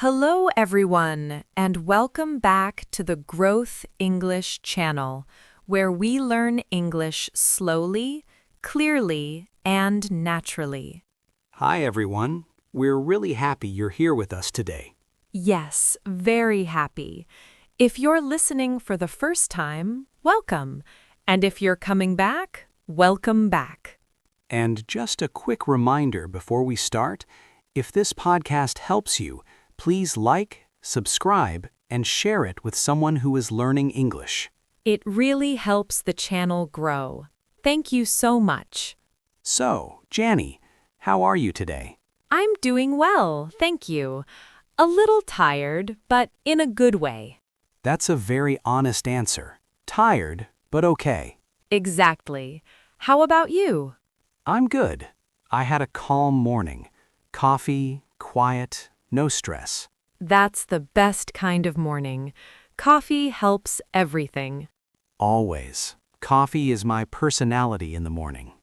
Hello, everyone, and welcome back to the Growth English channel, where we learn English slowly, clearly, and naturally. Hi, everyone. We're really happy you're here with us today. Yes, very happy. If you're listening for the first time, welcome. And if you're coming back, welcome back. And just a quick reminder before we start, if this podcast helps you, please like, subscribe, and share it with someone who is learning English. It really helps the channel grow. Thank you so much. So, Jannie, how are you today? I'm doing well, thank you. A little tired, but in a good way. That's a very honest answer. Tired, but okay. Exactly. How about you? I'm good. I had a calm morning. Coffee, quiet, no stress. That's the best kind of morning. Coffee helps everything. Always. Coffee is my personality in the morning.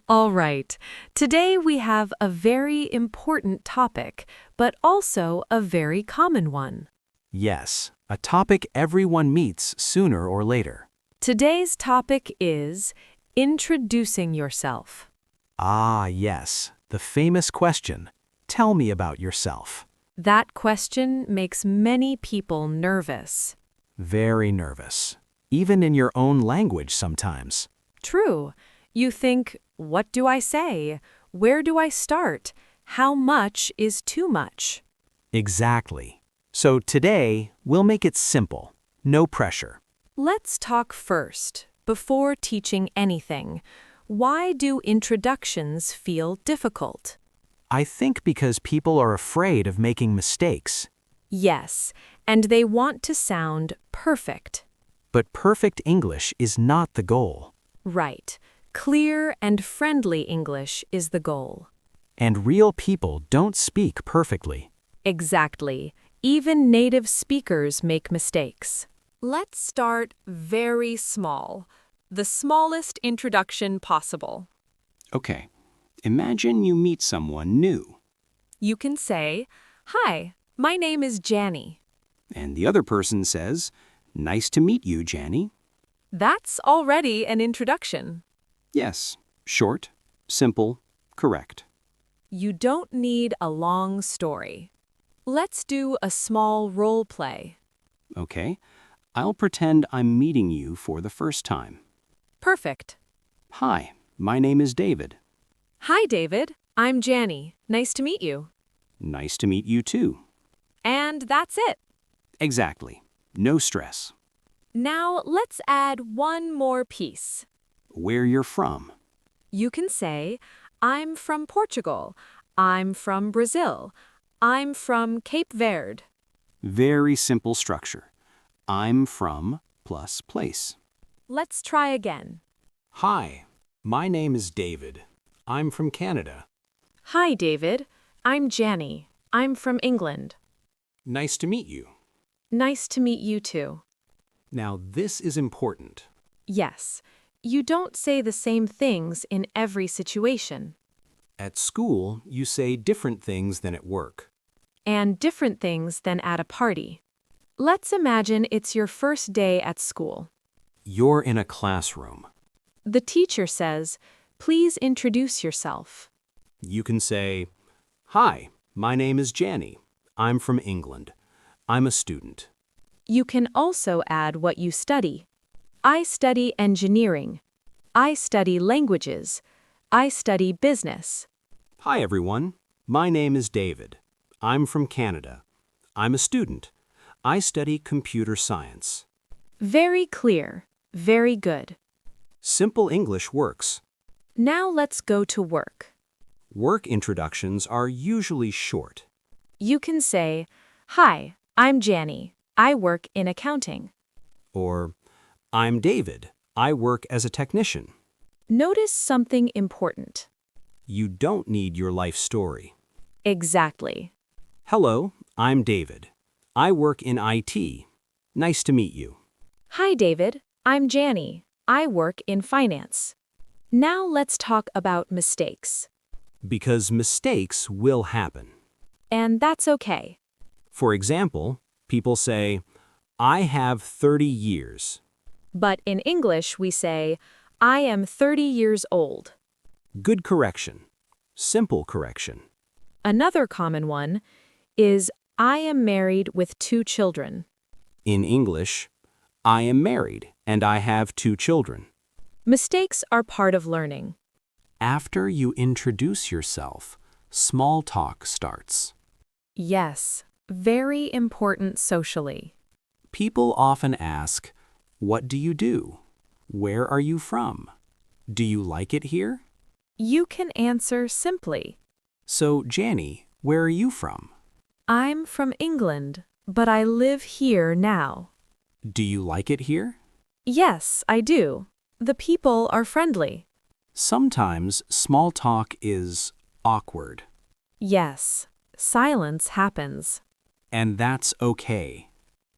All right. Today we have a very important topic, but also a very common one. Yes, a topic everyone meets sooner or later. Today's topic is introducing yourself. Ah, yes, the famous question, tell me about yourself. That question makes many people nervous. Very nervous, even in your own language sometimes. True. You think, what do I say? Where do I start? How much is too much? Exactly. So today, we'll make it simple, no pressure. Let's talk first, before teaching anything. Why do introductions feel difficult? I think because people are afraid of making mistakes. Yes, and they want to sound perfect. But perfect English is not the goal. Right. Clear and friendly English is the goal. And real people don't speak perfectly. Exactly. Even native speakers make mistakes. Let's start very small. The smallest introduction possible. Okay, imagine you meet someone new. You can say, "Hi, my name is Jannie." And the other person says, nice to meet you, Jannie. That's already an introduction. Yes, short, simple, correct. You don't need a long story. Let's do a small role play. Okay, I'll pretend I'm meeting you for the first time. Perfect. Hi, my name is David. Hi, David. I'm Jannie. Nice to meet you. Nice to meet you too. And that's it. Exactly. No stress. Now let's add one more piece. Where you're from. You can say, I'm from Portugal. I'm from Brazil. I'm from Cape Verde. Very simple structure. I'm from plus place. Let's try again. Hi, my name is David. I'm from Canada. Hi, David. I'm Jannie. I'm from England. Nice to meet you. Nice to meet you too. Now this is important. Yes, you don't say the same things in every situation. At school, you say different things than at work. And different things than at a party. Let's imagine it's your first day at school. You're in a classroom. The teacher says, please introduce yourself. You can say, hi, my name is Jannie. I'm from England. I'm a student. You can also add what you study. I study engineering. I study languages. I study business. Hi, everyone. My name is David. I'm from Canada. I'm a student. I study computer science. Very clear. Very good. Simple English works. Now let's go to work. Work introductions are usually short. You can say, hi, I'm Jannie. I work in accounting. Or, I'm David. I work as a technician. Notice something important. You don't need your life story. Exactly. Hello, I'm David. I work in IT. Nice to meet you. Hi, David. I'm Jannie. I work in finance. Now let's talk about mistakes. Because mistakes will happen. and that's okay. For example, people say, I have 30 years. But in English, we say, I am 30 years old. Good correction. Simple correction. Another common one is, I am married with 2 children. In English, I am married and I have 2 children. Mistakes are part of learning. After you introduce yourself, small talk starts. Yes, very important socially. People often ask, what do you do? Where are you from? Do you like it here? You can answer simply, So, Jannie, where are you from? I'm from England, but I live here now. Do you like it here? Yes, I do. The people are friendly. Sometimes small talk is awkward, Yes, silence happens. and that's okay.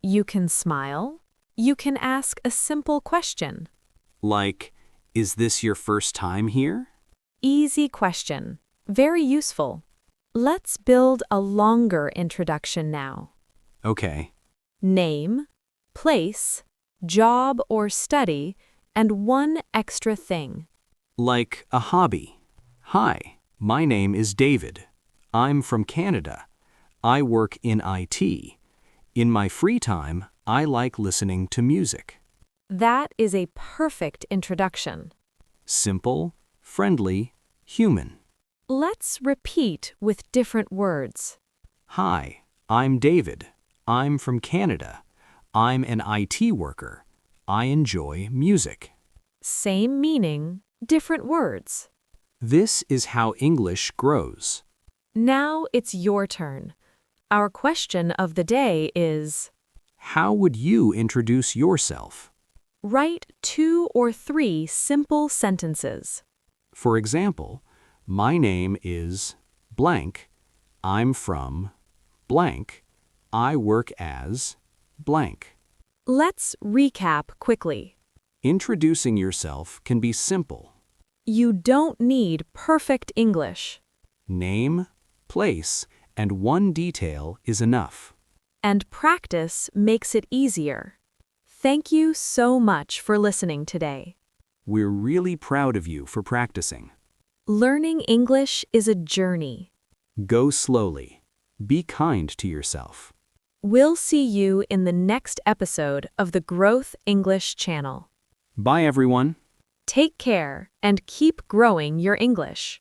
You can smile. You can ask a simple question. Like, is this your first time here? Easy question. Very useful. Let's build a longer introduction now. Okay. Name, place, job or study, and one extra thing. Like a hobby. Hi, my name is David. I'm from Canada. I work in IT. In my free time, I like listening to music. That is a perfect introduction. Simple, friendly, human. Let's repeat with different words. Hi, I'm David. I'm from Canada. I'm an IT worker. I enjoy music. Same meaning, different words. This is how English grows. Now it's your turn. Our question of the day is, How would you introduce yourself? write 2 or 3 simple sentences. For example, my name is blank. I'm from blank. I work as blank. Let's recap quickly. Introducing yourself can be simple. You don't need perfect English. Name, place, and one detail is enough. And practice makes it easier. Thank you so much for listening today. We're really proud of you for practicing. Learning English is a journey. Go slowly. Be kind to yourself. We'll see you in the next episode of the Growth English channel. Bye, everyone. Take care and keep growing your English.